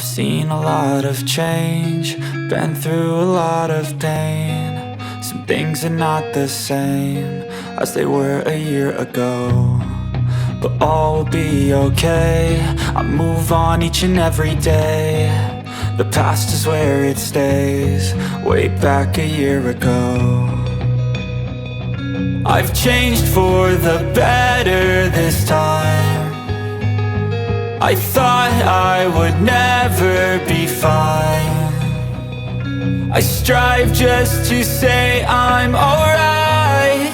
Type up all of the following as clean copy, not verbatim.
I've seen a lot of change, been through a lot of pain. Some things are not the same as they were a year ago, but all will be okay. I move on each and every day. The past is where it stays, way back a year ago. I've changed for the better this time. I thought I would never be fine. I strive just to say I'm alright,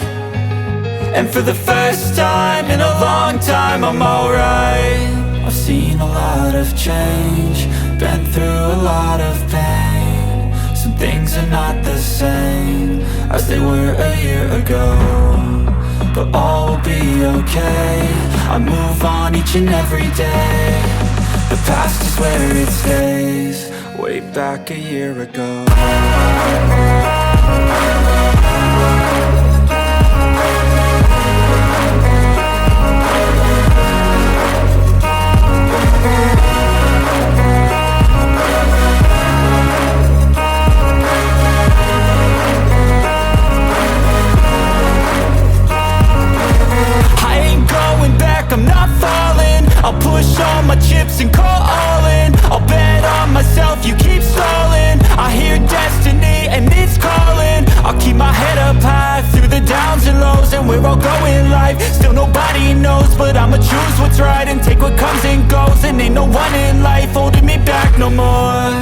and for the first time in a long time I'm alright. I've seen a lot of change, been through a lot of pain. Some things are not the same as they were a year ago, but all will be okay. I move on each and every day. The past is where it stays, way back a year ago. I'm not falling. I'll push all my chips and call all in. I'll bet on myself, you keep stalling. I hear destiny and it's calling. I'll keep my head up high through the downs and lows, and we're all going life. Still nobody knows, but I'ma choose what's right and take what comes and goes. And ain't no one in life holding me back no more.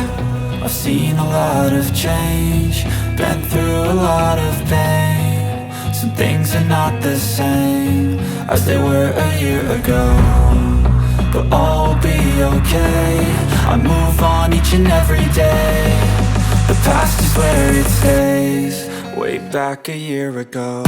I've seen a lot of change, been through a lot of pain. Some things are not the same as they were a year ago, but all will be okay. I move on each and every day. The past is where it stays, way back a year ago.